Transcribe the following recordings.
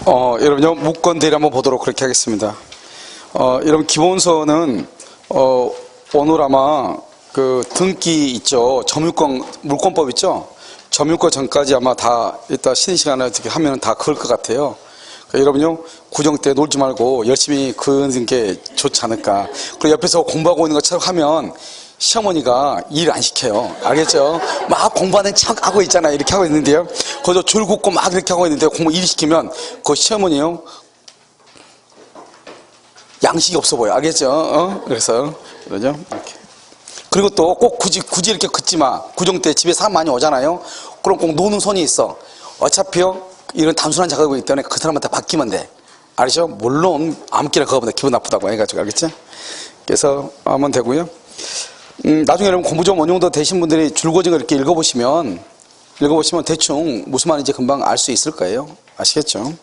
여러분요, 무권 대리 한번 보도록 그렇게 하겠습니다. 여러분, 기본서는, 오늘 아마 그 등기 있죠. 물권법 있죠. 점유권 전까지 아마 다 이따 쉬는 시간에 어떻게 하면 다 그럴 것 같아요. 그러니까 여러분요, 구정 때 놀지 말고 열심히 그는 게 좋지 않을까. 그리고 옆에서 공부하고 있는 것처럼 하면 시어머니가 일 안 시켜요. 알겠죠? 막 공부하는 척 하고 있잖아요. 이렇게 하고 있는데요. 거기서 줄 긋고 막 이렇게 하고 있는데 공부 일 시키면 그 시어머니요. 양식이 없어 보여. 알겠죠? 그래서, 그러죠? 이렇게. 그리고 또 꼭 굳이 이렇게 긋지 마. 구정 때 집에 사람 많이 오잖아요. 그럼 꼭 노는 손이 있어. 어차피요, 이런 단순한 작업이기 때문에 그 사람한테 맡기면 돼. 알죠? 물론, 아무끼나 그거보다 기분 나쁘다고 해가지고, 알겠지? 그래서 하면 되고요. 나중에 여러분 공부 좀 어느 정도 되신 분들이 줄거진 거 이렇게 읽어보시면 대충 무슨 말인지 금방 알 수 있을 거예요. 아시겠죠?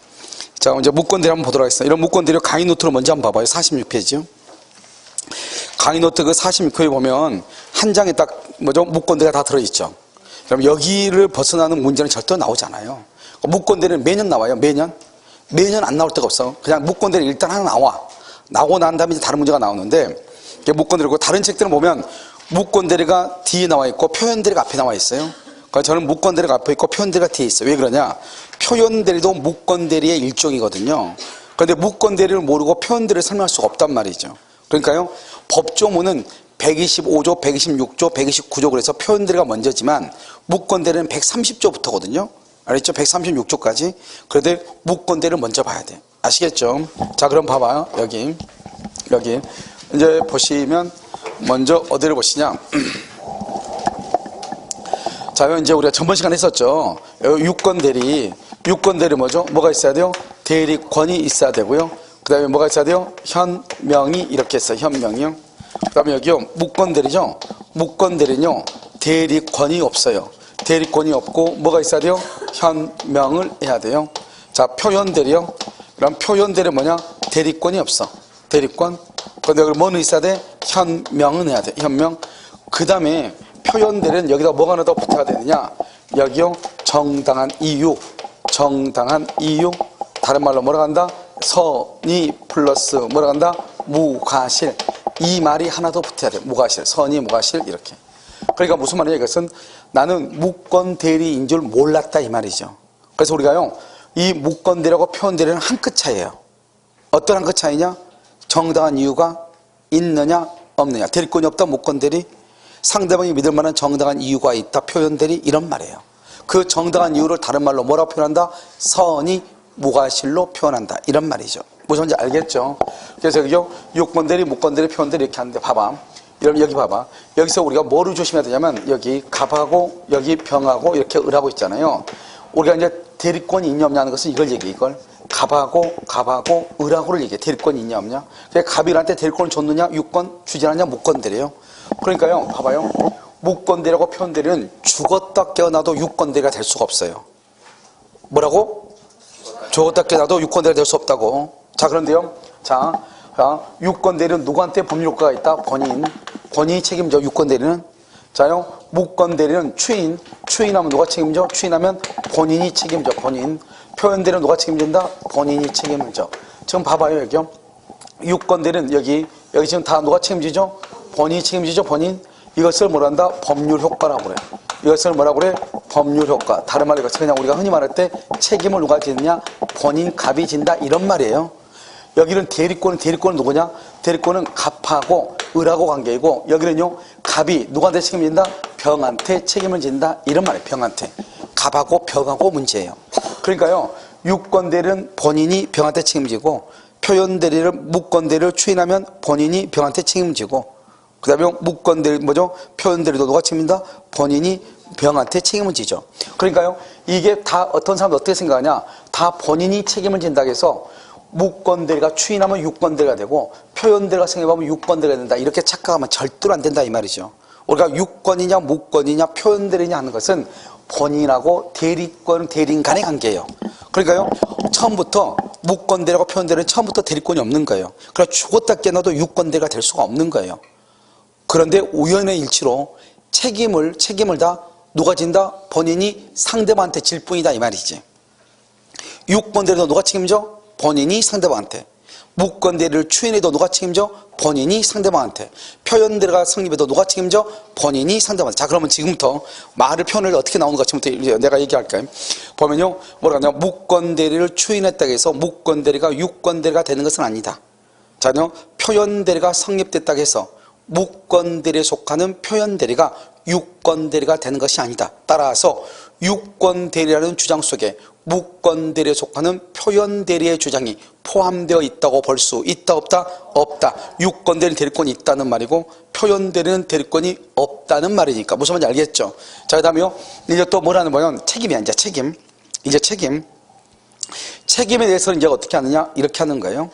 자, 이제 무권대리 한번 보도록 하겠습니다. 이런 무권대리 강의 노트로 먼저 한번 봐봐요. 46페이지요. 강의 노트 그 46페이지 보면 한 장에 딱 무권대리가 다 들어있죠. 그럼 여기를 벗어나는 문제는 절대 나오지 않아요. 무권대리는 매년 나와요. 매년 안 나올 데가 없어. 그냥 무권대리 일단 하나 나오고 난 다음에 이제 다른 문제가 나오는데, 무권대리고 다른 책들은 보면 무권대리가 뒤에 나와 있고 표현대리가 앞에 나와 있어요. 그러니까 저는 무권대리가 앞에 있고 표현대리가 뒤에 있어요. 왜 그러냐? 표현대리도 무권대리의 일종이거든요. 그런데 무권대리를 모르고 표현대리를 설명할 수가 없단 말이죠. 그러니까요, 법조문은 125조, 126조, 129조 그래서 표현대리가 먼저지만 무권대리는 130조부터거든요. 알겠죠? 136조까지. 그런데 무권대리를 먼저 봐야 돼요. 아시겠죠? 자, 그럼 봐봐요. 여기. 이제 보시면 먼저 어디를 보시냐. 자, 이제 우리가 전번 시간에 했었죠. 유권대리 뭐죠? 뭐가 있어야 돼요? 대리권이 있어야 되고요. 그 다음에 뭐가 있어야 돼요? 현명이 이렇게 했어요. 현명이요. 그 다음에 여기요, 무권대리죠. 무권대리는요, 대리권이 없어요. 대리권이 없고 뭐가 있어야 돼요? 현명을 해야 돼요. 자, 표현대리요. 그럼 표현대리 뭐냐? 대리권이 없어. 대리권. 근데 여기 뭐는 있어야 돼? 현명은 해야 돼. 현명. 그 다음에 표현대리는 여기다 뭐가 하나 더 붙어야 되느냐? 여기요, 정당한 이유. 다른 말로 뭐라고 한다? 선의 플러스 뭐라고 한다? 무과실. 이 말이 하나 더 붙어야 돼. 무과실. 선의 무과실. 이렇게. 그러니까 무슨 말이냐? 이것은 나는 무권대리인 줄 몰랐다 이 말이죠. 그래서 우리가요, 이 무권대리하고 표현대리는 한 끗 차이예요. 어떤 한 끗 차이냐? 정당한 이유가 있느냐 없느냐. 대리권이 없다 무권대리. 상대방이 믿을 만한 정당한 이유가 있다 표현대리. 이런 말이에요. 그 정당한 이유를 다른 말로 뭐라고 표현한다? 선의 무과실로 표현한다. 이런 말이죠. 무슨 말인지 알겠죠? 그래서 여기요, 유권대리, 무권대리, 표현대리 이렇게 하는데 봐봐. 여러분 여기 봐봐. 여기서 우리가 뭐를 조심해야 되냐면 여기 갑하고 여기 병하고 이렇게 을하고 있잖아요. 우리가 이제 대리권이 있냐 없냐 하는 것은 이걸 얘기해. 이걸 갑하고 을하고를 얘기해. 대리권이 있냐 없냐. 갑이한테 대리권을 줬느냐, 유권 주지 않느냐, 무권대리예요. 그러니까요, 봐봐요. 무권대리하고 표현대리는 죽었다 깨어나도 유권대리가 될 수가 없어요. 뭐라고? 죽었다 깨어나도 유권대리가 될 수 없다고. 자, 그런데요, 자, 유권대리는 누구한테 법률효과가 있다? 본인이 책임져. 유권대리는. 자요, 무권대리는 추인하면 누가 책임져? 추인하면 본인이 책임져. 본인. 표현대리는 누가 책임진다? 본인이 책임을 져. 지금 봐봐요, 여기요. 유권대리는 여기 지금 다 누가 책임지죠? 본인이 책임지죠, 본인. 이것을 뭐라 한다? 법률효과라고 그래. 이것을 뭐라고 그래? 법률효과. 다른 말로 이것을 그냥 우리가 흔히 말할 때 책임을 누가 지느냐? 본인, 갑이 진다. 이런 말이에요. 여기는 대리권은 누구냐? 대리권은 갑하고 을하고 관계이고, 여기는요, 갑이 누구한테 책임진다? 병한테 책임을 진다. 이런 말이에요. 병한테. 갑하고 병하고 문제예요. 그러니까요, 유권대리는 본인이 병한테 책임지고, 표현대리를, 무권대리를 추인하면 본인이 병한테 책임지고, 그 다음에 무권대리 뭐죠? 표현대리도 누가 책임진다? 본인이 병한테 책임을 지죠. 그러니까요, 이게 다 어떤 사람도 어떻게 생각하냐? 다 본인이 책임을 진다고 해서 무권대리가 추인하면 유권대리가 되고 표현대리가 생각하면 유권대리가 된다. 이렇게 착각하면 절대로 안 된다 이 말이죠. 우리가 유권이냐 무권이냐 표현대리냐 하는 것은 본인하고 대리인 간의 관계예요. 그러니까요, 처음부터 무권대리하고 표현대리는 처음부터 대리권이 없는 거예요. 그래서 죽었다 깨어나도 유권대리가 될 수가 없는 거예요. 그런데 우연의 일치로 책임을 다 누가 진다? 본인이 상대방한테 질 뿐이다 이 말이지. 유권 대리도 누가 책임져? 본인이 상대방한테. 무권 대리를 추인해도 누가 책임져? 본인이 상대방한테. 표현 대리가 성립해도 누가 책임져? 본인이 상대방한테. 자, 그러면 지금부터 말을 표현을 어떻게 나오는가 지금부터 내가 얘기할까요? 보면요, 뭐라고 하냐, 무권 대리를 추인했다고 해서 무권 대리가 유권 대리가 되는 것은 아니다. 자요, 표현 대리가 성립됐다고 해서 무권 대리에 속하는 표현 대리가 유권 대리가 되는 것이 아니다. 따라서 유권 대리라는 주장 속에 무권 대리에 속하는 표현 대리의 주장이 포함되어 있다고 볼 수 있다 없다? 없다. 유권 대리는 대리권이 있다는 말이고 표현 대리는 대리권이 없다는 말이니까 무슨 말인지 알겠죠? 자, 그다음에요, 이제 또 뭐라는 거냐면 책임이야. 이제 책임. 이제 책임에 대해서 이제 어떻게 하느냐, 이렇게 하는 거예요.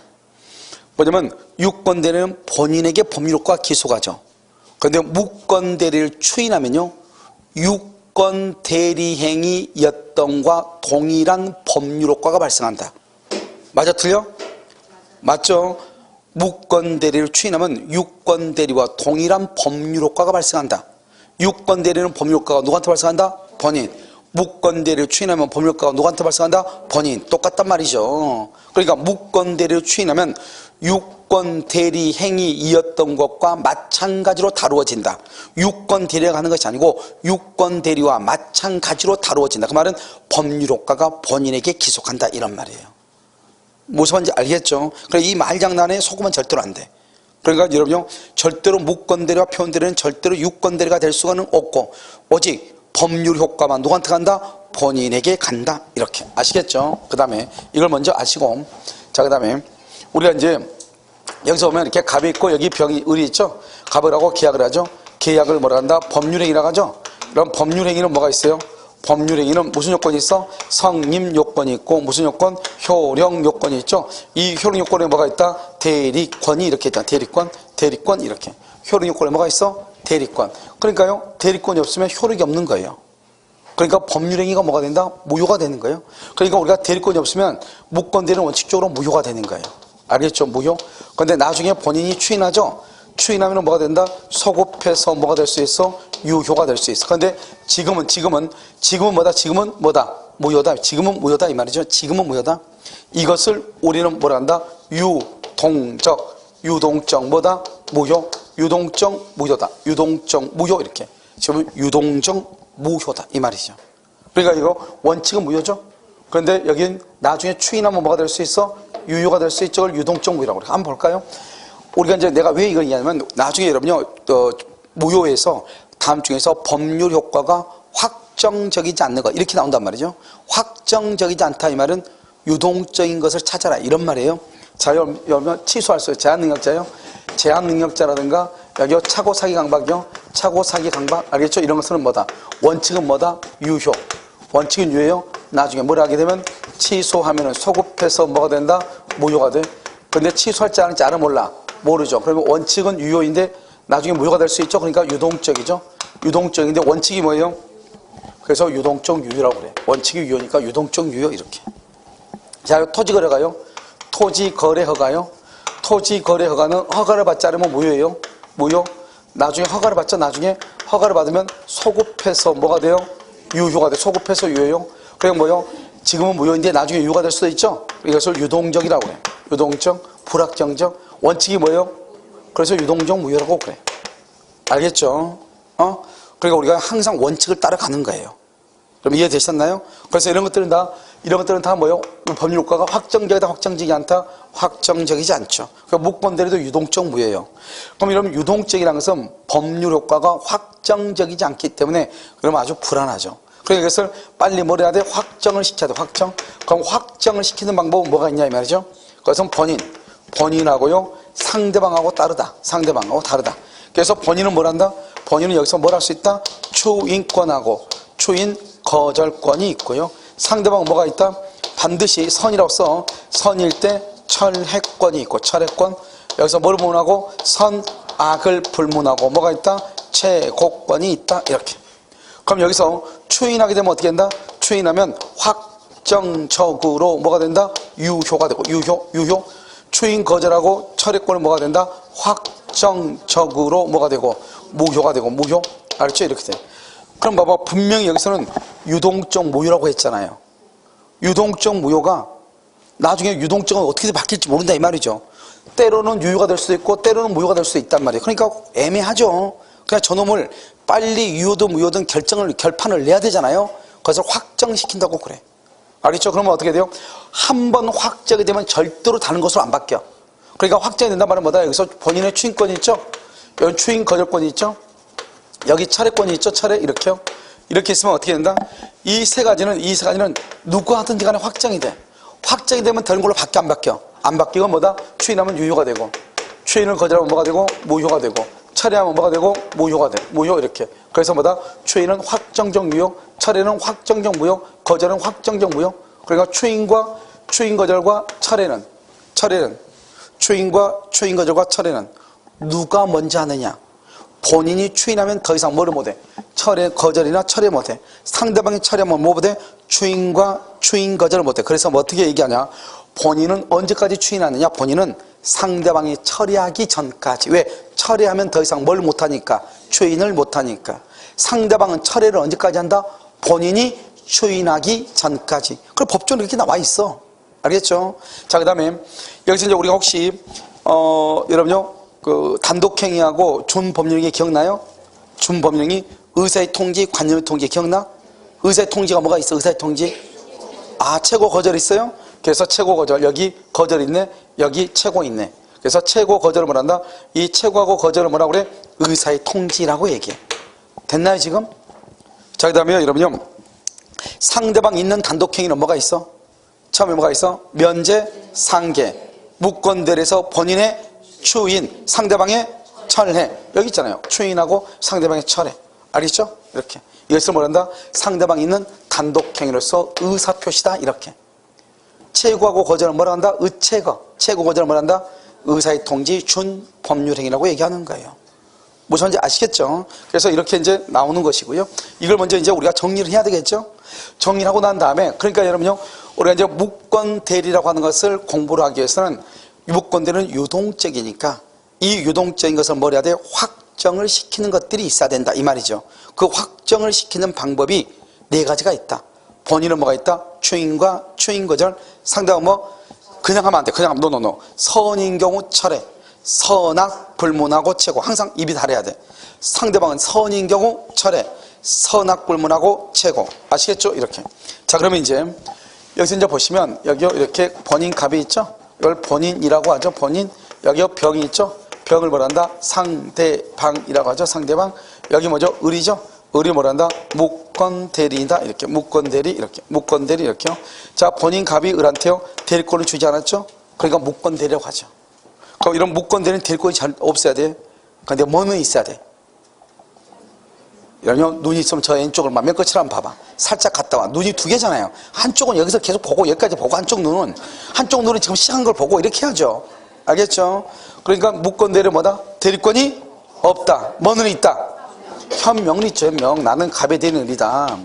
뭐냐면 유권 대리는 본인에게 법률효과가 기소가죠. 그런데 무권 대리를 추인하면요, 유권 대리 행위였던과 동일한 법률효과가 발생한다. 맞아, 틀려? 맞죠? 무권 대리를 추인하면 유권 대리와 동일한 법률효과가 발생한다. 유권 대리는 법률효과가 누구한테 발생한다? 본인. 무권 대리를 추인하면 법률효과가 누구한테 발생한다? 본인. 똑같단 말이죠. 그러니까 무권 대리를 추인하면 유권 대리 행위이었던 것과 마찬가지로 다루어진다. 유권 대리가 하는 것이 아니고 유권 대리와 마찬가지로 다루어진다. 그 말은 법률효과가 본인에게 기속한다, 이런 말이에요. 무슨 말인지 알겠죠? 그러니까 이 말장난에 속으면 절대로 안 돼. 그러니까 여러분요, 절대로 무권 대리와 표현 대리는 절대로 유권 대리가 될 수가 없고 오직 법률 효과만 누구한테 간다? 본인에게 간다. 이렇게 아시겠죠? 그 다음에 이걸 먼저 아시고, 자, 그 다음에 우리가 이제 여기서 보면 이렇게 갑이 있고 여기 병이, 을이 있죠? 갑을 하고 계약을 하죠. 계약을 뭐라 한다? 법률행위라고 하죠. 그럼 법률행위는 뭐가 있어요? 법률행위는 무슨 요건이 있어? 성립 요건이 있고 무슨 요건? 효력 요건이 있죠. 이 효력 요건에 뭐가 있다? 대리권이 이렇게 있다. 대리권 이렇게. 효력 요건에 뭐가 있어? 대리권. 그러니까요, 대리권이 없으면 효력이 없는 거예요. 그러니까 법률행위가 뭐가 된다? 무효가 되는 거예요. 그러니까 우리가 대리권이 없으면 무권 대리는 원칙적으로 무효가 되는 거예요. 알겠죠? 무효. 그런데 나중에 본인이 추인하죠. 추인하면 뭐가 된다? 소급해서 뭐가 될 수 있어? 유효가 될 수 있어. 그런데 지금은 뭐다? 지금은 뭐다? 무효다. 지금은 무효다, 이 말이죠. 지금은 무효다. 이것을 우리는 뭐라 한다? 유동적 뭐다? 무효. 유동적 무효다. 유동적 무효, 이렇게. 지금 유동적 무효다, 이 말이죠. 그러니까 이거 원칙은 무효죠. 그런데 여긴 나중에 추인하면 뭐가 될 수 있어? 유효가 될 수 있죠. 그걸 유동적 무효라고 그래요. 한번 볼까요? 우리가 이제 내가 왜 이걸 얘기하냐면 나중에 여러분요, 무효에서 다음 중에서 법률 효과가 확정적이지 않는 것, 이렇게 나온단 말이죠. 확정적이지 않다, 이 말은 유동적인 것을 찾아라, 이런 말이에요. 자, 여러분 취소할 수 있어요. 제한능력자요. 제한능력자라든가 여기 차고사기 강박이요. 차고사기 강박, 알겠죠? 이런 것은 뭐다? 원칙은 뭐다? 유효. 원칙은 유효예요. 나중에 뭘 하게 되면 취소하면은 소급해서 뭐가 된다? 무효가 돼. 근데 취소할지 안 할지 알아 몰라? 모르죠. 그러면 원칙은 유효인데 나중에 무효가 될 수 있죠. 그러니까 유동적이죠. 유동적인데 원칙이 뭐예요? 그래서 유동적 유효라고 그래. 원칙이 유효니까 유동적 유효, 이렇게. 자, 토지거래가요. 토지거래허가요. 토지거래허가는 허가를 받지 않으면 무효예요. 무효. 나중에 허가를 받죠. 나중에 허가를 받으면 소급해서 뭐가 돼요? 유효가 돼. 소급해서 유효예요. 그게 뭐예요? 지금은 무효인데 나중에 유효가 될 수도 있죠. 이것을 유동적이라고 그래. 유동적, 불확정적. 원칙이 뭐예요? 그래서 유동적 무효라고 그래. 알겠죠? 그러니까 우리가 항상 원칙을 따라가는 거예요. 그럼 이해되셨나요? 그래서 이런 것들은 다 뭐예요? 법률 효과가 확정적이다, 확정적이지 않다? 확정적이지 않죠. 그러니까 무권 대리도 유동적 무효예요. 그럼 이러면 유동적이라는 것은 법률 효과가 확정적이지 않기 때문에 그러면 아주 불안하죠. 그러니까 이것을 빨리 뭘 해야 돼? 확정을 시켜야 돼, 확정. 그럼 확정을 시키는 방법은 뭐가 있냐, 이 말이죠. 그것은 본인하고요, 상대방하고 다르다. 상대방하고 다르다. 그래서 본인은 뭘 한다? 본인은 여기서 뭘 할 수 있다? 추인권하고 추인 거절권이 있고요. 상대방은 뭐가 있다? 반드시 선이라고 써. 선일 때 철회권이 있고, 철회권. 여기서 뭘 불문하고? 선악을 불문하고 뭐가 있다? 최고권이 있다. 이렇게. 그럼 여기서 추인하게 되면 어떻게 된다? 추인하면 확정적으로 뭐가 된다? 유효가 되고, 유효. 추인 거절하고 철회권은 뭐가 된다? 확정적으로 뭐가 되고, 무효가 되고, 무효. 알았죠? 이렇게 돼. 그럼 봐봐. 분명히 여기서는 유동적 무효라고 했잖아요. 유동적 무효가 나중에 유동적은 어떻게 바뀔지 모른다 이 말이죠. 때로는 유효가 될 수도 있고 때로는 무효가 될 수도 있단 말이에요. 그러니까 애매하죠. 그냥 저놈을 빨리 유효든 무효든 결판을 내야 되잖아요. 그것을 확정시킨다고 그래. 알겠죠? 그러면 어떻게 돼요? 한 번 확정이 되면 절대로 다른 것으로 안 바뀌어. 그러니까 확정이 된단 말은 뭐다? 여기서 본인의 추인권이 있죠? 여기 추인 거절권이 있죠? 여기 차례권이 있죠? 차례 이렇게요. 이렇게 있으면 어떻게 된다? 이 세 가지는 누가 하든지 간에 확정이 돼. 확정이 되면 다른 걸로 안 바뀌어. 안 바뀌고 뭐다? 추인하면 유효가 되고, 추인을 거절하면 뭐가 되고 무효가 되고, 차례하면 뭐가 되고 무효가 돼. 무효 이렇게. 그래서 뭐다? 추인은 확정적 유효, 차례는 확정적 무효, 거절은 확정적 무효. 그러니까 추인과 추인 거절과 차례는 추인과 추인 거절과 차례는 누가 먼저 하느냐? 본인이 추인하면 더 이상 뭐를 못해? 거절이나 차례 못해. 상대방이 차례하면 뭐 못해? 추인과 추인 거절을 못해. 그래서 뭐 어떻게 얘기하냐? 본인은 언제까지 추인하느냐? 본인은 상대방이 처리하기 전까지. 왜? 처리하면 더 이상 뭘 못하니까? 추인을 못하니까. 상대방은 처리를 언제까지 한다? 본인이 추인하기 전까지. 그 법조는 이렇게 나와 있어. 알겠죠? 자, 그 다음에 여기서 이제 우리가 혹시 여러분요 그 단독행위하고 준법령이 기억나요? 준법령이 의사의 통지, 관념의 통지 기억나? 의사의 통지가 뭐가 있어? 의사의 통지? 최고 거절 있어요? 그래서 최고 거절, 여기 거절 있네, 여기 최고 있네. 그래서 최고 거절을 뭐란다? 이 최고하고 거절을 뭐라고 그래? 의사의 통지라고 얘기해. 됐나요 지금? 자, 그 다음에 여러분요 상대방 있는 단독행위는 뭐가 있어? 처음에 뭐가 있어? 면제, 상계, 무권대리에서 본인의 추인, 상대방의 철회. 여기 있잖아요. 추인하고 상대방의 철회. 알겠죠? 이렇게. 이것을 뭐란다? 상대방이 있는 단독행위로서 의사표시다. 이렇게. 최고하고 거절은 뭐라 한다? 의최거. 최고 거절은 뭐라 한다? 의사의 통지, 준 법률행위라고 얘기하는 거예요. 무슨 말인지 아시겠죠? 그래서 이렇게 이제 나오는 것이고요. 이걸 먼저 이제 우리가 정리를 해야 되겠죠? 정리를 하고 난 다음에, 그러니까 여러분요, 우리가 이제 무권대리라고 하는 것을 공부를 하기 위해서는 무권대리는 유동적이니까 이 유동적인 것을 뭘 해야 돼? 확정을 시키는 것들이 있어야 된다. 이 말이죠. 그 확정을 시키는 방법이 네 가지가 있다. 본인은 뭐가 있다? 추인과 추인 거절. 상대방은 뭐? 그냥 하면 안 돼. 그냥 하면 노. 선인 경우 철회. 선악, 불문하고 최고. 항상 입이 달해야 돼. 상대방은 선인 경우 철회. 선악, 불문하고 최고. 아시겠죠? 이렇게. 자, 그러면 이제 여기서 이제 보시면 여기요 이렇게 본인 갑이 있죠? 이걸 본인이라고 하죠. 본인. 여기 병이 있죠? 병을 뭐란다? 상대방이라고 하죠. 상대방. 여기 뭐죠? 을이죠? 을이 뭐란다? 무권대리이다. 이렇게. 무권대리 이렇게. 무권대리 이렇게요. 자, 본인 갑이 을한테요 대리권을 주지 않았죠? 그러니까 무권대리라고 하죠. 그럼 이런 무권대리는 대리권이 잘 없어야 돼. 근데 뭐는 있어야 돼? 이러면 눈이 있으면 저 왼쪽을 맨 끝을 한번 봐봐. 살짝 갔다 와. 눈이 두 개잖아요. 한쪽은 여기서 계속 보고 여기까지 보고 한쪽 눈은 지금 시작한 걸 보고 이렇게 해야죠. 알겠죠? 그러니까 무권대리 뭐다? 대리권이 없다. 뭐는 있다? 현명은 있죠. 현명. 나는 갑에 대는 을이다.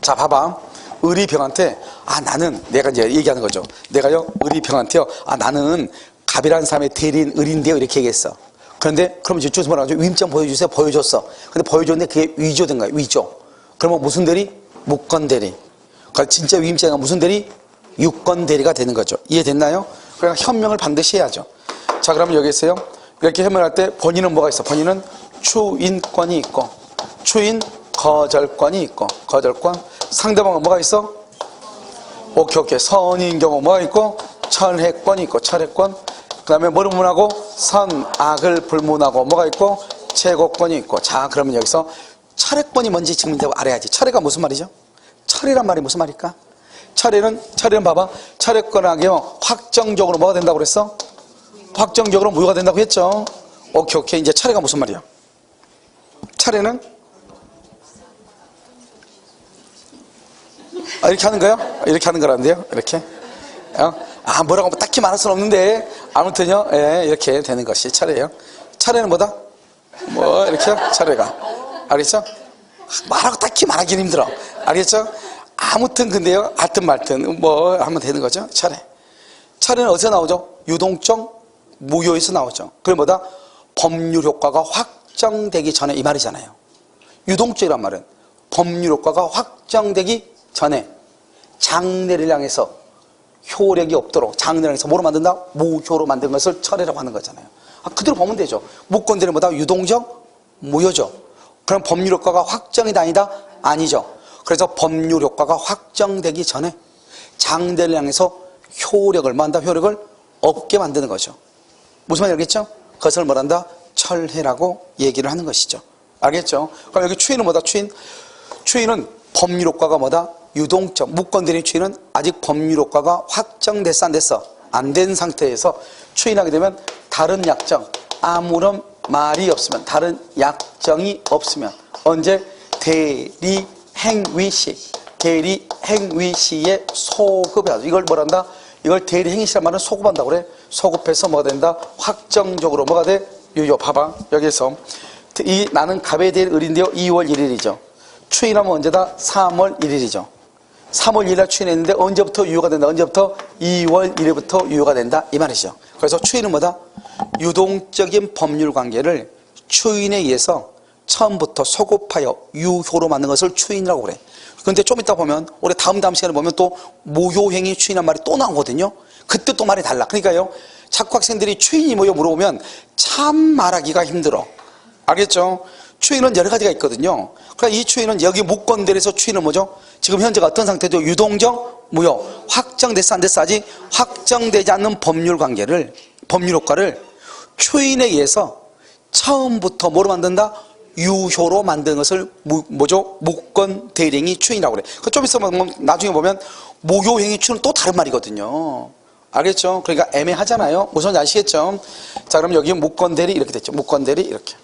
자, 봐봐. 을이 병한테 나는 내가 이제 얘기하는 거죠. 내가요 을이 병한테요 나는 갑이라는 사람의 대리인 을인데요 이렇게 얘기했어. 그런데 그럼 이쪽에서 뭐라고 하죠? 위임장 보여주세요. 보여줬어. 근데 보여줬는데 그게 위조된 거야. 위조. 그러면 무슨 대리? 무권대리. 그러니까 진짜 위임장은 무슨 대리? 유권대리가 되는 거죠. 이해됐나요? 그러니까 현명을 반드시 해야죠. 자, 그러면 여기서요 이렇게 현명할 때 본인은 뭐가 있어? 본인은 추인권이 있고 추인 거절권이 있고 거절권. 상대방은 뭐가 있어? 오케이. 선인 경우 뭐가 있고 철회권이 있고 철회권. 그 다음에 뭐를 불문하고 선악을 불문하고 뭐가 있고 최고권이 있고. 자, 그러면 여기서 철회권이 뭔지 지금 이제 알아야지. 철회가 무슨 말이죠? 철이란 말이 무슨 말일까? 철회는 봐봐. 철회권하게요 확정적으로 뭐가 된다고 그랬어? 확정적으로 무효가 된다고 했죠. 오케이. 이제 철회가 무슨 말이야? 철회는 이렇게 하는 거요? 이렇게 하는 거라는데요? 이렇게? 뭐라고 딱히 말할 수는 없는데, 아무튼요, 이렇게 되는 것이 차례예요. 차례는 뭐다? 이렇게 차례가. 알겠죠? 말하고 딱히 말하기는 힘들어. 알겠죠? 아무튼 근데요, 알든 말든 하면 되는 거죠? 차례. 차례는 어디서 나오죠? 유동적 무효에서 나오죠. 그게 뭐다? 법률 효과가 확정되기 전에 이 말이잖아요. 유동적이란 말은 법률 효과가 확정되기 전에 장래를 향해서 효력이 없도록 장래를 향해서 뭐로 만든다? 무효로 만든 것을 철회라고 하는 거잖아요. 그대로 보면 되죠. 무권대리는 뭐다? 유동적 무효죠. 그럼 법률 효과가 확정이다 아니다? 아니죠. 그래서 법률 효과가 확정되기 전에 장래를 향해서 효력을 뭐한다? 효력을 없게 만드는 거죠. 무슨 말인지 알겠죠? 그것을 뭐란다? 철회라고 얘기를 하는 것이죠. 알겠죠? 그럼 여기 추인은 뭐다? 추인은 법률 효과가 뭐다? 유동적. 무권대리 추인은 아직 법률 효과가 확정됐어 안 됐어? 안 된 상태에서 추인하게 되면 다른 약정, 아무런 말이 없으면, 다른 약정이 없으면 언제? 대리행위시, 대리행위시에 소급해야 돼. 이걸 뭐란다? 이걸 대리행위시란 말은 소급한다고 그래. 소급해서 뭐가 된다? 확정적으로 뭐가 돼? 유효. 봐봐. 여기에서 나는 갑에 대일 을인데요. 2월 1일이죠. 추인하면 언제다? 3월 1일이죠. 3월 1일에 추인했는데 언제부터 유효가 된다? 언제부터? 2월 1일부터 유효가 된다. 이 말이죠. 그래서 추인은 뭐다? 유동적인 법률 관계를 추인에 의해서 처음부터 소급하여 유효로 만든 것을 추인이라고 그래. 그런데 좀 이따 보면, 우리 다음 시간에 보면 또 무효행위 추인한 말이 또 나오거든요. 그때 또 말이 달라. 그러니까요, 자꾸 학생들이 추인이 뭐요 물어보면 참 말하기가 힘들어. 알겠죠? 추인은 여러 가지가 있거든요. 그러니까 이 추인은 여기 무권대리에서 추인은 뭐죠? 지금 현재가 어떤 상태죠? 유동적 무효. 확정됐어 안 됐어? 아직 확정되지 않는 법률 관계를, 법률 효과를 추인에 의해서 처음부터 뭐로 만든다? 유효로 만드는 것을 뭐죠? 무권대리행위 추인이라고 그래. 좀 있으면 나중에 보면 무효행위 추인은 또 다른 말이거든요. 알겠죠? 그러니까 애매하잖아요. 무슨 아시겠죠? 자, 그럼 여기 무권대리 이렇게 됐죠. 무권대리 이렇게.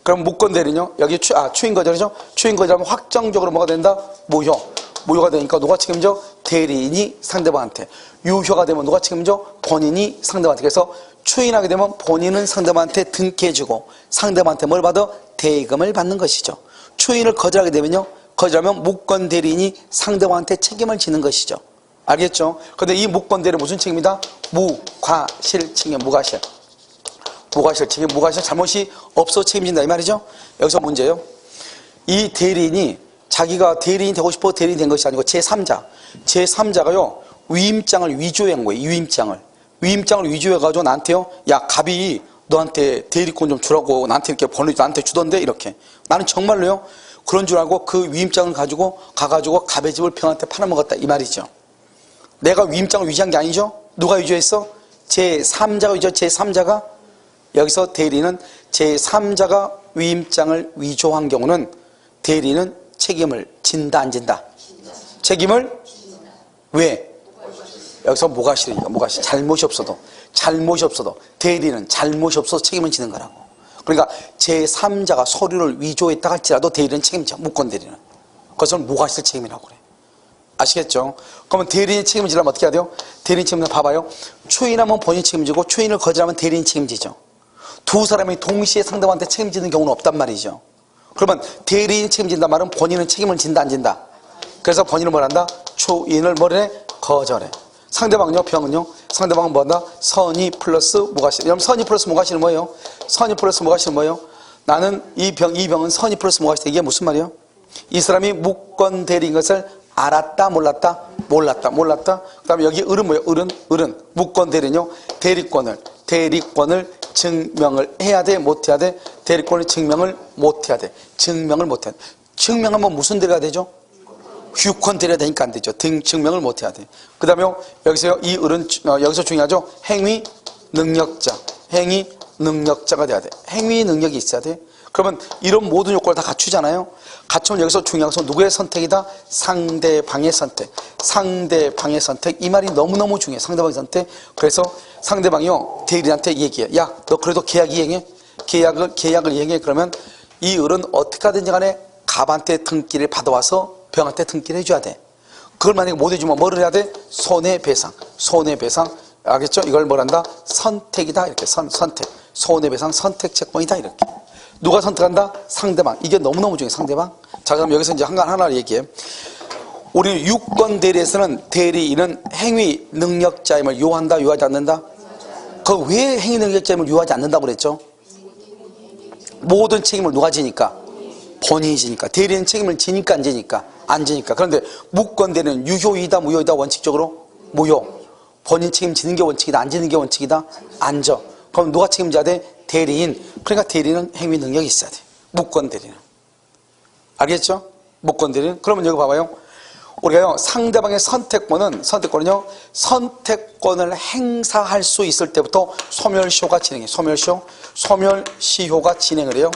그럼 무권대리는요, 여기 추인거절이죠? 추인거절하면 확정적으로 뭐가 된다? 무효가 되니까 누가 책임져? 대리인이 상대방한테. 유효가 되면 누가 책임져? 본인이 상대방한테. 그래서 추인하게 되면 본인은 상대방한테 등기해주고 상대방한테 뭘 받아? 대금을 받는 것이죠. 추인을 거절하게 되면요, 거절하면 무권대리인이 상대방한테 책임을 지는 것이죠. 알겠죠? 근데 이 무권대리는 무슨 책임이다? 무과실 책임, 무과실. 무과실 책임, 무과실 잘못이 없어 책임진다 이 말이죠. 여기서 문제예요. 이 대리인이 자기가 대리인이 되고 싶어 대리인이 된 것이 아니고 제3자가요 위임장을 위조한 거예요. 위임장을 위조해가지고 나한테요, 야 갑이 너한테 대리권 좀 주라고 나한테 이렇게 번호 나한테 주던데 이렇게. 나는 정말로요 그런 줄 알고 그 위임장을 가지고 가가지고 갑의 집을 병한테 팔아먹었다 이 말이죠. 내가 위임장을 위조한 게 아니죠. 누가 위조했어? 제3자가 위조. 제3자가 여기서 대리는 제3자가 위임장을 위조한 경우는 대리는 책임을 진다 안 진다? 책임을 왜? 여기서 무과실이니까 무과실. 잘못이 없어도 대리는 잘못이 없어도 책임을 지는 거라고. 그러니까 제3자가 서류를 위조했다 할지라도 대리는 책임져. 무권대리는. 그것을 무과실 책임이라고 그래. 아시겠죠? 그러면 대리인 책임을 지려면 어떻게 해야 돼요? 대리인 책임을 봐봐요. 추인하면 본인 책임지고 추인을 거절하면 대리인 책임지죠. 두 사람이 동시에 상대방한테 책임지는 경우는 없단 말이죠. 그러면 대리인 책임진단 말은 본인은 책임을 진다 안 진다? 그래서 본인은 뭘 한다? 추인을 뭐래? 거절해. 상대방은요? 병은요? 상대방은 뭐한다? 선의 플러스 무과실. 여러분 선의 플러스 무과실은 뭐예요? 선의 플러스 무과실은 뭐예요? 나는 이 병은 선의 플러스 무과실. 이게 무슨 말이에요? 이 사람이 무권대리인 것을 알았다 몰랐다? 몰랐다. 그 다음에 여기 을은 뭐예요? 을은 무권대리는요 대리권을 증명을 해야 돼? 못 해야 돼? 대리권을 증명을 못 해야 돼. 증명하면 무슨 대리가 되죠? 유권 대리가 되니까 안 되죠. 증명을 못 해야 돼. 그 다음에 여기서요, 이 을은 여기서 중요하죠. 행위 능력자가 돼야 돼. 행위 능력이 있어야 돼. 그러면 이런 모든 요건을 다 갖추잖아요. 갖추면 여기서 중요한 것은 누구의 선택이다? 상대방의 선택. 이 말이 너무너무 중요해. 상대방의 선택. 그래서 상대방이요 대리인한테 얘기해. 야, 너 그래도 계약 이행해? 계약을 이행해. 그러면 이 을은 어떻게 하든지 간에 갑한테 등기를 받아와서 병한테 등기를 해줘야 돼. 그걸 만약에 못 해주면 뭐를 해야 돼? 손해배상. 알겠죠? 이걸 뭐란다? 선택이다. 이렇게 선택. 손해배상 선택채권이다. 이렇게. 누가 선택한다? 상대방. 이게 너무너무 중요해. 상대방. 자, 그럼 여기서 이제 하나 얘기해. 우리 유권 대리에서는 대리인은 행위 능력자임을 요한다, 요하지 않는다? 그 왜 행위 능력자임을 요하지 않는다고 그랬죠? 모든 책임을 누가 지니까? 본인이 지니까. 대리인 책임을 지니까 안 지니까? 안지니까. 그런데 무권 대리는 유효이다 무효이다? 원칙적으로 무효. 본인 책임지는 게 원칙이다 안 지는 게 원칙이다? 안 져. 그럼 누가 책임져야 돼? 대리인. 그러니까 대리는 행위 능력이 있어야 돼. 무권 대리는. 알겠죠? 무권 대리는. 그러면 여기 봐봐요. 우리가요, 상대방의 선택권은요, 선택권을 행사할 수 있을 때부터 소멸시효가 진행해. 소멸시효가 진행을 해요.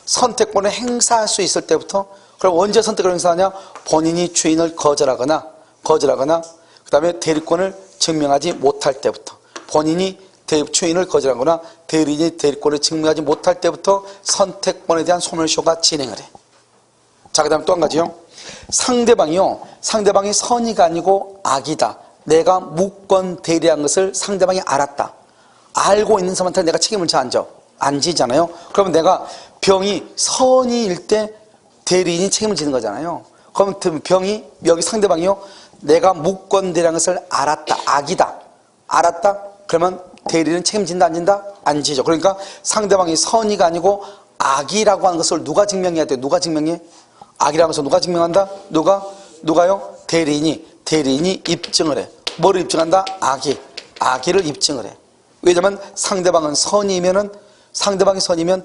선택권을 행사할 수 있을 때부터. 그럼 언제 선택을 행사하냐? 본인이 주인을 거절하거나, 그 다음에 대리권을 증명하지 못할 때부터. 본인이 주인을 거절하거나 대리인이 대리권을 증명하지 못할 때부터 선택권에 대한 소멸시효가 진행을 해. 자, 그 다음에 또 한 가지요. 상대방이 선의가 아니고 악이다. 내가 무권 대리한 것을 상대방이 알았다. 알고 있는 사람한테 내가 책임을 안 지잖아요. 그러면 내가 병이 선의일 때 대리인이 책임을 지는 거잖아요. 그러면 병이, 여기 상대방이요, 내가 무권 대리한 것을 알았다. 악이다. 알았다? 그러면 대리는 책임진다 안 진다? 안 지죠. 그러니까 상대방이 선의가 아니고 악이라고 하는 것을 누가 증명해야 돼? 누가 증명해? 악이라고 해서 누가 증명한다? 누가요? 대리인이 입증을 해. 뭐를 입증한다? 악의를 입증을 해. 왜냐면 상대방이 선이면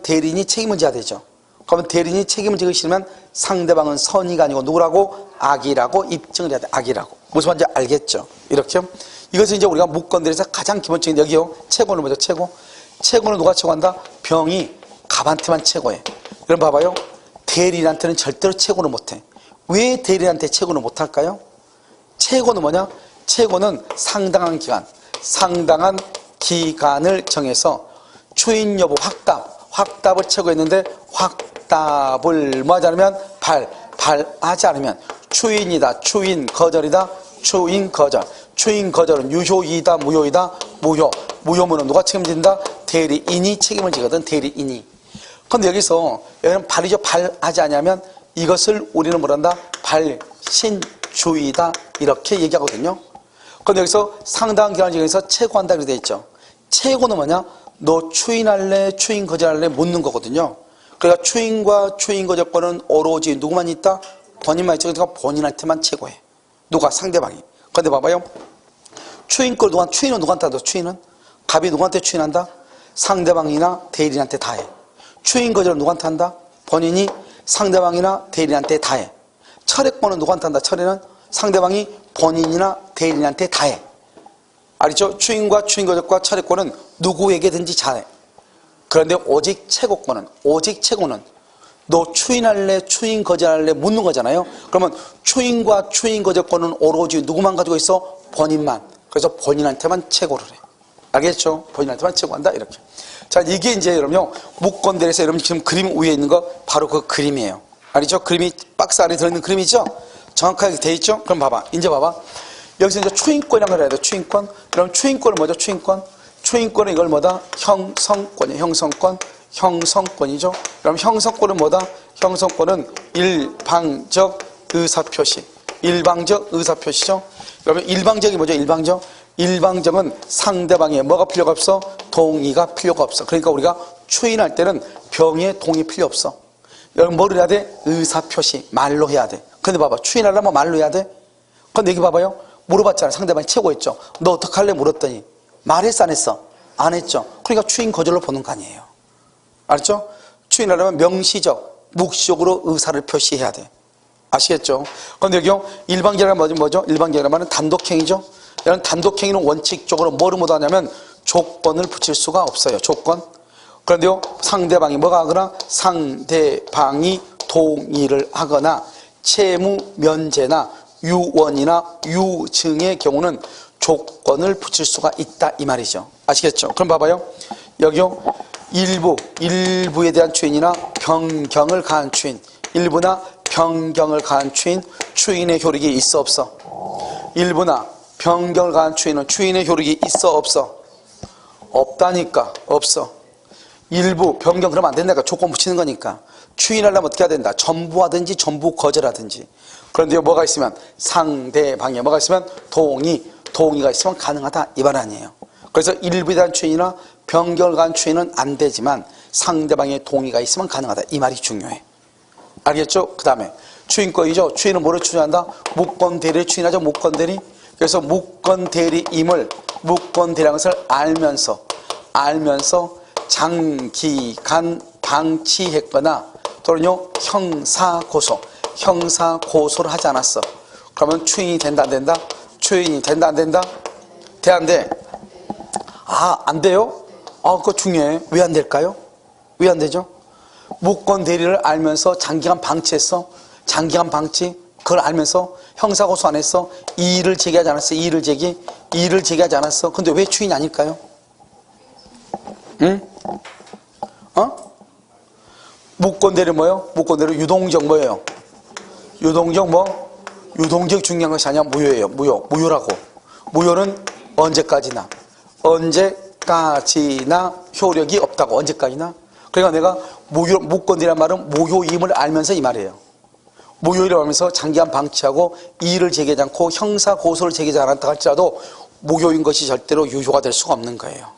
대리인이 책임을 져야 되죠. 그러면 대리인이 책임을 지기 싫으면 상대방은 선의가 아니고 누구라고? 악이라고 입증을 해야 돼. 악이라고. 무슨 말인지 알겠죠? 이렇게요. 이것은 이제 우리가 무권대리에서 가장 기본적인, 여기요, 최고는 뭐죠? 최고는 누가 최고한다? 병이 갑한테만 최고해. 그럼 봐봐요. 대리인한테는 절대로 최고는 못해. 왜 대리인한테 최고는 못할까요? 최고는 뭐냐? 최고는 상당한 기간을 정해서 추인 여부 확답을 최고했는데, 확답을 뭐 하지 않으면 발하지 않으면 추인이다, 추인 거절이다, 추인 거절은 유효이다 무효이다? 무효면은 누가 책임진다? 대리인이 책임을 지거든. 대리인이. 그런데 여기는 발이죠. 발하지 않으면 이것을 우리는 뭐란다? 발신주의다, 이렇게 얘기하거든요. 그런데 여기서 상당한 기간을 정해서 최고한다 이렇게 돼 있죠. 최고는 뭐냐? 너 추인할래 추인 거절할래 묻는 거거든요. 그러니까 추인과 추인 거절권은 오로지 누구만 있다? 본인만 있죠. 그러니까 본인한테만 최고해. 누가? 상대방이. 그런데 봐봐요. 추인은 누구한테 한다? 추인은? 갑이 누구한테 추인한다? 상대방이나 대리인한테 다 해. 추인 거절은 누구한테 한다? 본인이 상대방이나 대리인한테 다 해. 철회권은 누구한테 한다? 철회는 상대방이 본인이나 대리인한테 다 해. 알겠죠? 추인과 추인 거절과 철회권은 누구에게든지 잘해. 그런데 오직 최고는 너 추인할래 추인 거절할래 묻는 거잖아요. 그러면 추인과 추인 거절권은 오로지 누구만 가지고 있어? 본인만. 그래서 본인한테만 최고를 해. 알겠죠? 본인한테만 최고한다 이렇게. 자, 이게 이제 여러분요, 무권대리에서 여러분 지금 그림 위에 있는 거 바로 그 그림이에요. 알겠죠? 그림이 박스 안에 들어있는 그림이죠? 정확하게 돼 있죠? 그럼 봐봐. 이제 봐봐. 여기서 이제 추인권이라는 걸 해야 돼. 추인권. 그럼 추인권은 뭐죠? 추인권은 이걸 뭐다? 형성권이에요. 형성권이죠. 그럼 형성권은 뭐다? 형성권은 일방적 의사표시죠. 그러면 일방적이 뭐죠? 일방적은 상대방의 뭐가 필요가 없어? 동의가 필요가 없어. 그러니까 우리가 추인할 때는 병의 동의 필요 없어. 여러분 뭐를 해야 돼? 의사표시. 말로 해야 돼. 근데 봐봐. 추인하려면 말로 해야 돼? 근데 여기 봐봐요. 물어봤잖아. 상대방이 최고였죠. 너 어떡할래? 물었더니 말했어 안 했어? 안 했죠. 그러니까 추인 거절로 보는 거 아니에요. 알았죠? 추인하려면 명시적, 묵시적으로 의사를 표시해야 돼. 아시겠죠? 그런데 여기요, 일방적이라는 뭐죠? 일방적이라는 단독행위죠? 이런 단독행위는 원칙적으로 뭐를 못하냐면 조건을 붙일 수가 없어요. 조건. 그런데요, 상대방이 뭐가 하거나 상대방이 동의를 하거나 채무 면제나 유언이나 유증의 경우는 조건을 붙일 수가 있다 이 말이죠. 아시겠죠? 그럼 봐봐요. 여기요, 일부에 대한 추인이나 변경을 가한 추인, 일부나 변경을 가한 추인, 추인의 효력이 있어 없어? 일부나 변경을 가한 추인은 추인의 효력이 있어 없어? 없다니까. 없어. 일부 변경 그러면 안 된다니까. 조건 붙이는 거니까. 추인하려면 어떻게 해야 된다? 전부 하든지 전부 거절하든지. 그런데 뭐가 있으면 상대방에 뭐가 있으면 동의가 있으면 가능하다 이 말 아니에요. 그래서 일부에 대한 추인이나 변경을 가한 추인은 안 되지만 상대방의 동의가 있으면 가능하다 이 말이 중요해. 알겠죠? 그 다음에 추인권이죠. 추인은 뭐를 추인한다? 무권대리를 추인하죠. 무권대리. 그래서 무권대리임을 무권대리라는 것을 알면서 장기간 방치했거나 또는요 형사고소를 하지 않았어. 그러면 추인이 된다 안 된다? 추인이 된다 안 된다? 돼 안 돼? 안 돼요? 그거 중요해. 왜 안 될까요? 왜 안 되죠? 무권 대리를 알면서 장기간 방치했어. 장기간 방치. 그걸 알면서 형사고소 안 했어. 이의를 제기하지 않았어. 이의를 제기하지 않았어. 근데 왜 추인이 아닐까요? 응? 무권 대리 뭐예요? 무권 대리 유동적 뭐예요? 유동적 뭐? 유동적 중요한 것이 아니야. 무효예요. 무효라고. 무효는 언제까지나 효력이 없다고. 언제까지나. 그러니까 내가 무권이란 말은 무효임을 알면서 이 말이에요. 무효임을 알면서 장기간 방치하고 이의를 제기하지 않고 형사고소를 제기하지 않았다 할지라도 무효인 것이 절대로 유효가 될 수가 없는 거예요.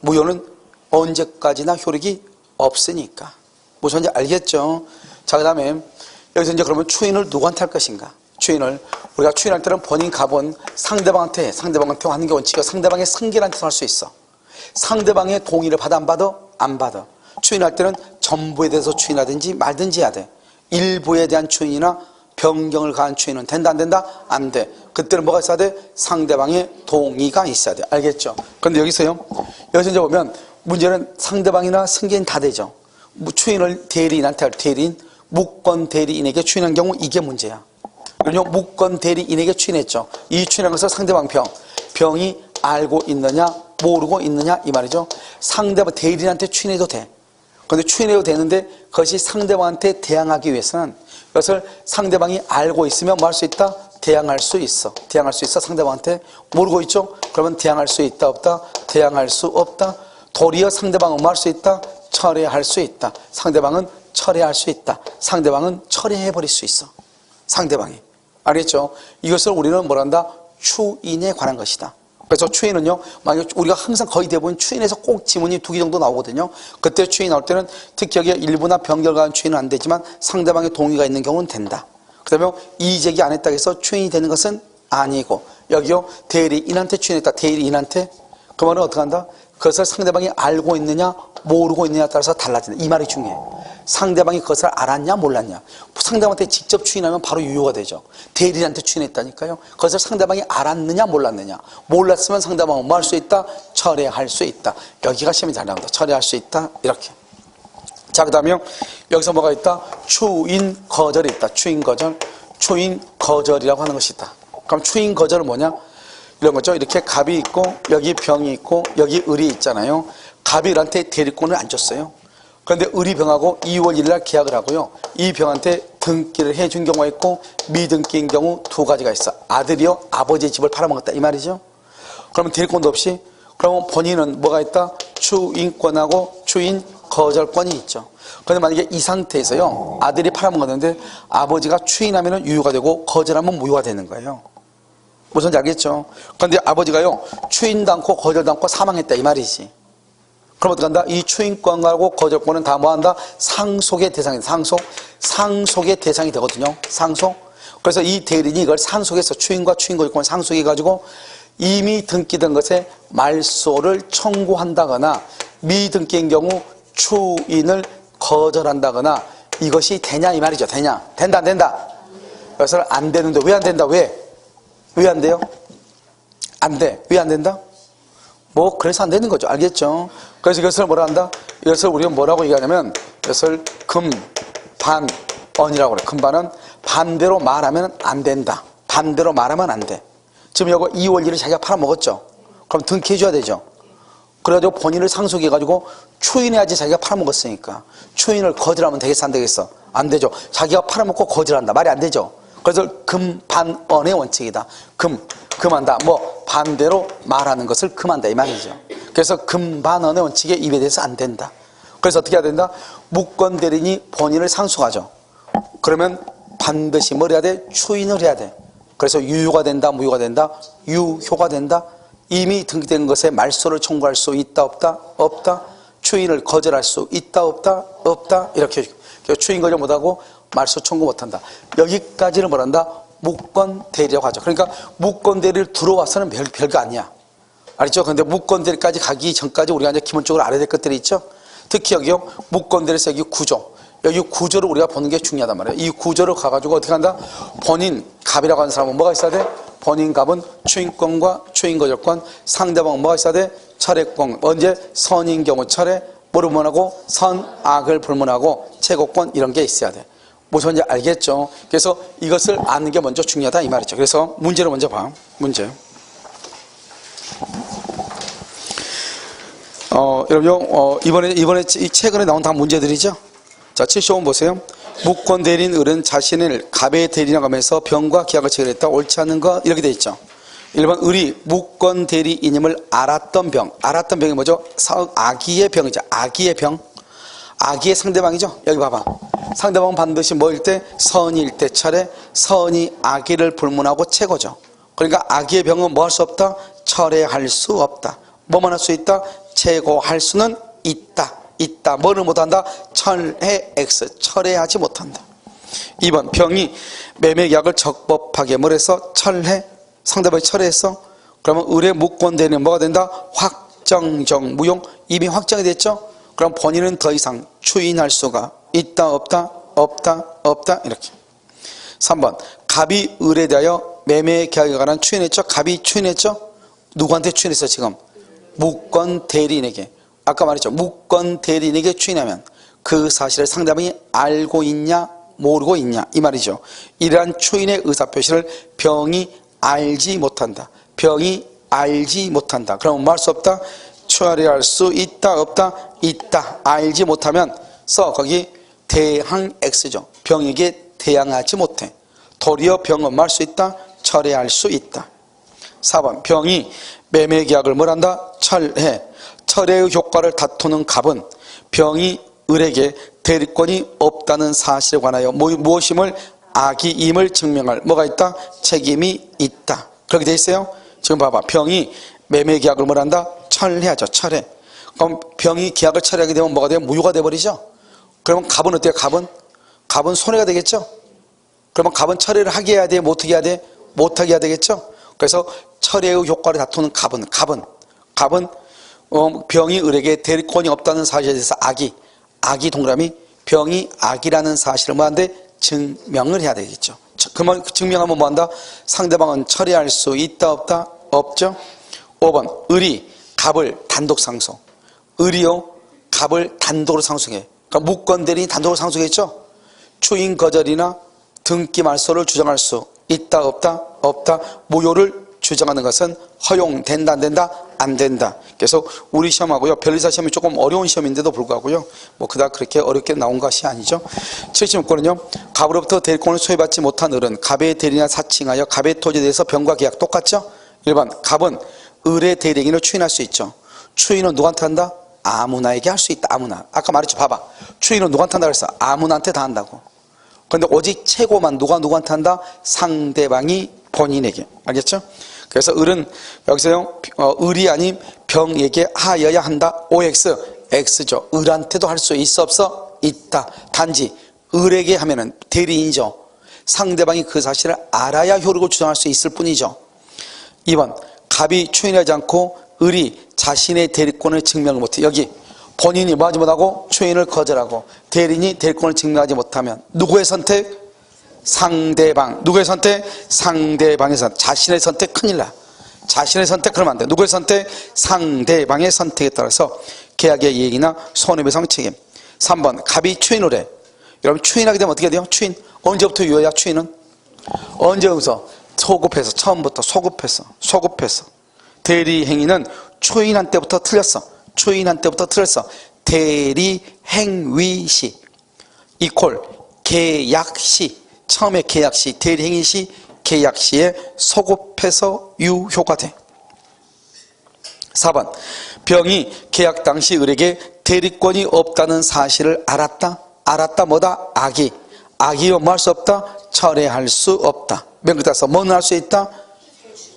무효는 언제까지나 효력이 없으니까. 무슨 말인지 알겠죠? 자, 그 다음에 여기서 이제 그러면 추인을 누구한테 할 것인가? 추인을 우리가 추인할 때는 본인 갑은 상대방한테 하는 게 원칙이고 상대방의 승계한테서 할 수 있어. 상대방의 동의를 받아 안 받아? 안 받아. 추인할 때는 전부에 대해서 추인하든지 말든지 해야 돼. 일부에 대한 추인이나 변경을 가한 추인은 된다 안 된다? 안 돼. 그때는 뭐가 있어야 돼? 상대방의 동의가 있어야 돼. 알겠죠? 그런데 여기서 이제 보면 문제는 상대방이나 승계인 다 되죠. 추인을 대리인한테 할 대리인, 무권 대리인에게 추인한 경우 이게 문제야. 그리고 무권 대리인에게 추인했죠. 이 추인한 것을 상대방 병이 알고 있느냐 모르고 있느냐 이 말이죠. 상대방 대리인한테 추인해도 돼. 그런데 추인해도 되는데 그것이 상대방한테 대항하기 위해서는 그것을 상대방이 알고 있으면 뭐 할 수 있다? 대항할 수 있어. 상대방한테. 모르고 있죠? 그러면 대항할 수 있다 없다? 대항할 수 없다. 도리어 상대방은 뭐 할 수 있다? 철회할 수 있다. 상대방은 철회할 수 있다. 상대방은 철회해버릴 수 있어. 상대방이. 알겠죠? 이것을 우리는 뭐란다? 추인에 관한 것이다. 그래서 추인은요, 만약 우리가 항상 거의 대부분 추인에서 꼭 지문이 2개 정도 나오거든요. 그때 추인 나올 때는 특히 여기에 일부나 변결과한 추인은 안 되지만 상대방의 동의가 있는 경우는 된다. 그 다음에 이의제기 안 했다고 해서 추인이 되는 것은 아니고, 여기요, 대리인한테 추인했다. 대리인한테. 그러면 어떻게 한다? 그것을 상대방이 알고 있느냐, 모르고 있느냐에 따라서 달라진다. 이 말이 중요해. 상대방이 그것을 알았냐, 몰랐냐. 상대방한테 직접 추인하면 바로 유효가 되죠. 대리인한테 추인했다니까요. 그것을 상대방이 알았느냐, 몰랐느냐. 몰랐으면 상대방은 뭐 할 수 있다? 철회할 수 있다. 여기가 시험이 잘 나온다. 철회할 수 있다. 이렇게. 자, 그 다음에 여기서 뭐가 있다? 추인 거절이 있다. 추인 거절이라고 하는 것이 있다. 그럼 추인 거절은 뭐냐? 이런 거죠. 이렇게 갑이 있고 여기 병이 있고 여기 을이 있잖아요. 갑이 을한테 대리권을 안 줬어요. 그런데 을이 병하고 2월 1일 날 계약을 하고요. 이 병한테 등기를 해준 경우가 있고 미등기인 경우 2가지가 있어. 아들이요 아버지의 집을 팔아먹었다 이 말이죠. 그러면 대리권도 없이 그러면 본인은 뭐가 있다? 추인권하고 추인 거절권이 있죠. 그런데 만약에 이 상태에서요 아들이 팔아먹었는데 아버지가 추인하면 유효가 되고 거절하면 무효가 되는 거예요. 무슨지 알겠죠? 그런데 아버지가요 추인도 않고 거절도 않고 사망했다 이 말이지. 그럼 어떻게 한다? 이 추인권하고 거절권은 다 뭐한다? 상속의 대상이다. 상속의 대상이 되거든요. 상속. 그래서 이 대리인이 이걸 상속해서 추인과 추인거절권을 상속해가지고 이미 등기된 것에 말소를 청구한다거나 미등기인 경우 추인을 거절한다거나 이것이 되냐 이 말이죠. 되냐? 된다 안 된다? 그래서 안 되는데 왜 안 된다? 왜 안 돼요? 안 돼. 왜 안 된다? 그래서 안 되는 거죠. 알겠죠? 그래서 이것을 뭐라 한다? 이것을 우리가 뭐라고 얘기하냐면, 이것을 금반언이라고 그래. 금반은 반대로 말하면 안 된다. 반대로 말하면 안 돼. 지금 이거 2월 1일 자기가 팔아먹었죠? 그럼 등기해줘야 되죠? 그래가지고 본인을 상속해가지고 추인해야지 자기가 팔아먹었으니까. 추인을 거절하면 되겠어, 안 되겠어? 안 되죠. 자기가 팔아먹고 거절한다. 말이 안 되죠? 그래서 금반언의 원칙이다. 금한다. 반대로 말하는 것을 금한다. 이 말이죠. 그래서 금반언의 원칙에 입에 대해서 안 된다. 그래서 어떻게 해야 된다? 무권 대리인이 본인을 상속하죠. 그러면 반드시 뭘 해야 돼? 추인을 해야 돼. 그래서 유효가 된다, 무효가 된다? 유효가 된다. 이미 등기된 것에 말소를 청구할 수 있다, 없다? 없다. 추인을 거절할 수 있다, 없다? 없다. 이렇게 추인 거절 못하고 말소 청구 못한다. 여기까지를 뭐란다? 무권대리라고 하죠. 그러니까 무권대리를 들어와서는 별거 아니야. 알죠? 근데 무권대리까지 가기 전까지 우리가 이제 기본적으로 알아야 될 것들이 있죠. 특히 여기요, 무권대리에서 여기 구조. 여기 구조를 우리가 보는 게 중요하단 말이에요. 이 구조를 가가지고 어떻게 한다? 본인 갑이라고 하는 사람은 뭐가 있어야 돼? 본인 갑은 추인권과 추인거절권, 상대방은 뭐가 있어야 돼? 철회권. 언제? 선인 경우 철회, 뭐를 불문하고? 선악을 불문하고, 최고권 이런 게 있어야 돼. 무슨 말인지 알겠죠? 그래서 이것을 아는 게 먼저 중요하다 이 말이죠. 그래서 문제를 먼저 봐. 문제. 여러분, 이번에 최근에 나온 다 문제들이죠? 자, 75번 보세요. 무권 대리인 을은 자신을 갑의 대리인이라고 하면서 병과 계약을 체결했다. 옳지 않은 거 이렇게 돼 있죠. 1번 을이 무권 대리인임을 알았던 병. 알았던 병이 뭐죠? 악의의 병이죠. 악의의 병. 악의의 상대방이죠. 여기 봐봐. 상대방은 반드시 뭐일 때? 선일 때 철회. 선이 악의를 불문하고 최고죠. 그러니까 악의의 병은 뭐 할 수 없다? 철회할 수 없다. 뭐만 할 수 있다? 최고할 수는 있다. 있다. 뭐를 못한다? 철회 X. 철회하지 못한다. 2번 병이 매매계약을 적법하게 뭘 해서? 철회. 상대방이 철회했어. 그러면 을의 무권대리는 뭐가 된다? 확정정 무용. 이미 확정이 됐죠? 그럼 본인은 더 이상 추인할 수가 있다 없다? 없다 없다 이렇게. 3번 갑이 을에 대하여 매매계약에 관한 추인했죠? 갑이 추인했죠? 누구한테 추인했어 지금? 무권대리인에게. 아까 말했죠. 무권대리인에게 추인하면 그 사실을 상대방이 알고 있냐 모르고 있냐 이 말이죠. 이러한 추인의 의사표시를 병이 알지 못한다. 병이 알지 못한다. 그럼 뭐 할 수 없다? 처리할 수 있다 없다? 있다. 알지 못하면 거기 대항 X죠. 병에게 대항하지 못해. 도리어 병은 뭐 할 수 있다? 철회할 수 있다. 4번 병이 매매계약을 뭘 한다? 철회. 철회의 효과를 다투는 갑은 병이 을에게 대리권이 없다는 사실에 관하여 무엇임을 악의임을 증명할 뭐가 있다? 책임이 있다. 그렇게 돼 있어요. 지금 봐봐. 병이 매매계약을 뭘 한다? 철회하죠. 철회. 그럼 병이 계약을 철회하게 되면 뭐가 돼요? 무효가 돼버리죠. 그러면 갑은 어때요? 갑은 손해가 되겠죠. 그러면 갑은 철회를 하게 해야 돼? 못하게 해야 돼? 못하게 해야 되겠죠. 그래서 철회의 효과를 다투는 갑은 병이 을에게 대리권이 없다는 사실에 대해서 악이 동그라미 병이 악이라는 사실을 뭐한데? 증명을 해야 되겠죠. 그만 증명하면 뭐한다? 상대방은 처리할 수 있다 없다? 없죠. 5번 을이 갑을 단독 상속. 을이요 갑을 단독으로 상속해. 그러니까 무권대리인이 단독으로 상속했죠. 추인 거절이나 등기 말소를 주장할 수 있다 없다? 없다. 무효를 주장하는 것은 허용된다 안 된다? 안 된다. 그래서 우리 시험하고요 변리사 시험이 조금 어려운 시험인데도 불구하고요 뭐 그닥 그렇게 어렵게 나온 것이 아니죠. 76번은요 갑으로부터 대리권을 소유받지 못한 을은 갑의 대리인을 사칭하여 갑의 토지에 대해서 병과 계약 똑같죠. 1번 갑은 을의 대리인을 추인할 수 있죠. 추인은 누구한테 한다? 아무나에게 할 수 있다. 아무나. 아까 말했죠. 봐봐. 추인은 누구한테 한다 그랬어? 아무나한테 다 한다고. 그런데 오직 최고만 누구한테 한다? 상대방이 본인에게. 알겠죠? 그래서 을은 여기서요 을이 아닌 병에게 하여야 한다. OX X죠. 을한테도 할 수 있어 없어? 있다. 단지 을에게 하면은 대리인이죠. 상대방이 그 사실을 알아야 효력을 주장할 수 있을 뿐이죠. 2번 갑이 추인하지 않고 을이 자신의 대리권을 증명을 못해. 여기 본인이 뭐하지 못하고 추인을 거절하고 대리인이 대리권을 증명하지 못하면 누구의 선택? 상대방. 누구의 선택? 상대방의 선택. 자신의 선택 큰일 나. 자신의 선택 그러면 안 돼. 누구의 선택? 상대방의 선택에 따라서 계약의 이익이나 손해배상 책임. 3번 갑이 추인을 해. 여러분 추인하게 되면 어떻게 돼요? 추인. 언제부터 유효야 추인은? 언제부터? 소급해서. 처음부터 소급해서. 대리행위는 추인한 때부터 틀렸어. 대리행위시 이퀄 계약시. 처음에 계약시, 대리행위시, 계약시에 소급해서 유효가 돼. 4번 병이 계약 당시 을에게 대리권이 없다는 사실을 알았다 뭐다? 악이요 뭐 할 수 없다? 철회할 수 없다. 맨 끝에 따라서 뭐는 할 수 있다?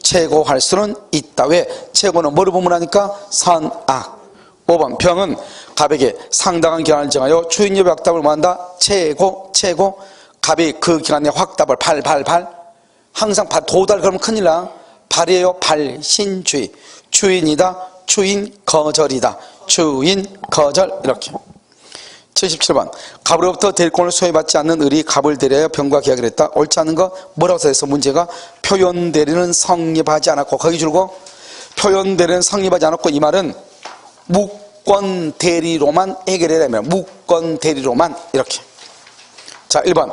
최고할 수는 있다. 왜? 최고는 뭐를 보문하니까? 선악. 5번 병은 갑에게 상당한 기한을 정하여 추인여부 악담을 뭐한다? 최고 갑이 그 기간에 확답을 발. 항상 도달 그러면 큰일 나. 발이에요. 발신주의. 주인이다. 주인 거절이다. 주인 거절. 이렇게. 77번. 갑으로부터 대리권을 소유받지 않는 을이 갑을 대리하여 병과 계약을 했다. 옳지 않은 거 뭐라고 써있어? 문제가 표현 대리는 성립하지 않았고, 거기 줄고 표현 대리는 성립하지 않았고, 이 말은 무권 대리로만 해결해라면 무권 대리로만. 이렇게. 자, 1번.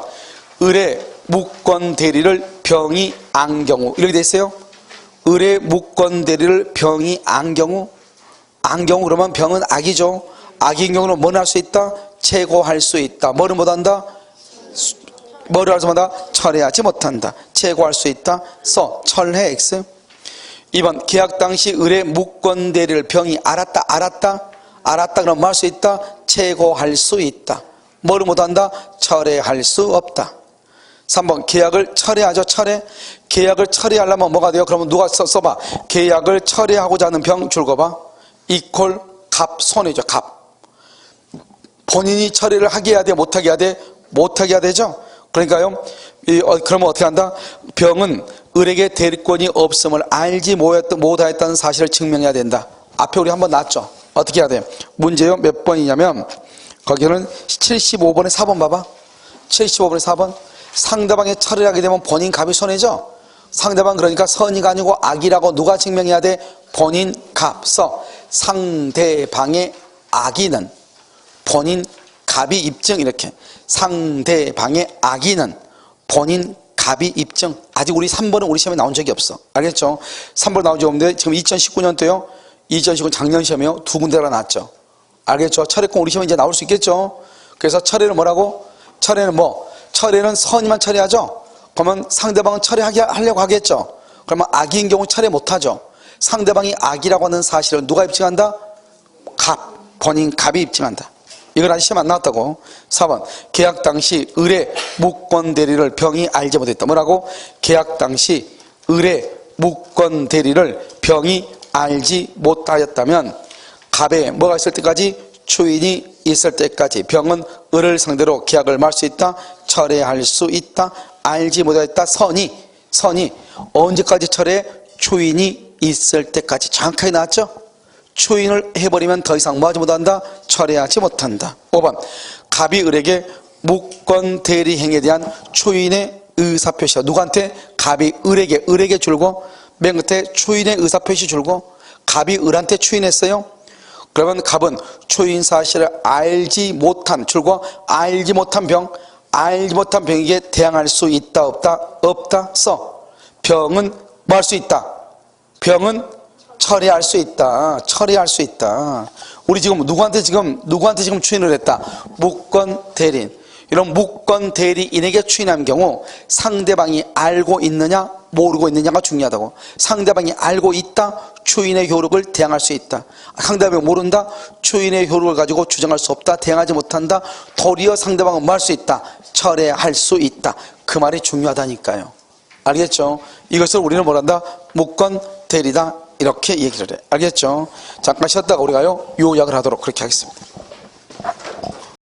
을의 무권 대리를 병이 안 경우. 이렇게 돼 있어요. 을의 무권 대리를 병이 안 경우. 안 경우 그러면 병은 악이죠. 악인 경우는 뭐를 할 수 있다? 체고할 수 있다. 뭐를 못한다? 뭐를 할 수 못한다? 철회하지 못한다. 체고할 수 있다. 철회 X. 2번. 계약 당시 을의 무권 대리를 병이 알았다 그러면 뭐 할 수 있다? 체고할 수 있다. 뭐를 못한다? 철회할 수 없다. 3번. 계약을 철회하죠. 계약을 철회하려면 뭐가 돼요? 그러면 누가 써봐. 계약을 철회하고자 하는 병 줄거봐. 이퀄 갑 손해죠. 갑. 본인이 처리를 하게 해야 돼? 못하게 해야 돼? 못하게 해야 되죠. 그러니까요, 그러면 어떻게 한다? 병은 을에게 대리권이 없음을 알지 못하였다는 사실을 증명해야 된다. 앞에 우리 한번 났죠. 어떻게 해야 돼? 문제요 몇 번이냐면 거기는 75번에 4번 봐봐. 75번에 4번. 상대방의 처리를 하게 되면 본인 갑이 손해죠. 상대방 그러니까 선의가 아니고 악이라고 누가 증명해야 돼? 본인 갑. 상대방의 악의는 본인 갑이 입증. 이렇게. 상대방의 악의는 본인 갑이 입증. 아직 우리 3번은 우리 시험에 나온 적이 없어. 알겠죠? 3번 나온 적이 없는데 지금 2019년도요. 2019년 작년 시험에요. 2군데가 나왔죠. 알겠죠? 철회권 우리 시험에 이제 나올 수 있겠죠? 그래서 철회는 뭐라고? 철회는 뭐? 철회는 선의만 처리하죠? 그러면 상대방은 처리하려고 하겠죠? 그러면 악인 경우 처리 못하죠? 상대방이 악이라고 하는 사실을 누가 입증한다? 갑. 본인 갑이 입증한다. 이건 아직 시험 안 나왔다고. 4번. 계약 당시 을의 무권 대리를 병이 알지 못했다. 뭐라고? 계약 당시 을의 무권 대리를 병이 알지 못하였다면 갑에 뭐가 있을 때까지? 추인이 있을 때까지 병은 을을 상대로 계약을 말 수 있다. 철회할 수 있다. 알지 못하였다. 선이 언제까지 철회? 추인이 있을 때까지. 정확하게 나왔죠? 추인을 해버리면 더 이상 뭐하지 못한다? 철회하지 못한다. 5번. 갑이 을에게 무권 대리 행위에 대한 추인의 의사표시가 누구한테? 갑이 을에게 줄고 맨 끝에 추인의 의사표시 줄고 갑이 을한테 추인했어요. 그러면 갑은 추인 사실을 알지 못한 줄고 알지 못한 병에게 대항할 수 있다 없다? 병은 뭐 할 수 있다? 병은 처리할 수 있다. 우리 지금 누구한테 지금 추인을 했다? 무권 대리인. 이런 무권 대리인에게 추인한 경우 상대방이 알고 있느냐 모르고 있느냐가 중요하다고. 상대방이 알고 있다. 추인의 효력을 대항할 수 있다. 상대방이 모른다. 추인의 효력을 가지고 주장할 수 없다. 대항하지 못한다. 도리어 상대방은 뭐 할 수 있다? 철회할 수 있다. 그 말이 중요하다니까요. 알겠죠? 이것을 우리는 뭐란다? 무권 대리다. 이렇게 얘기를 해. 알겠죠? 잠깐 쉬었다가 우리가요 요약을 하도록 그렇게 하겠습니다.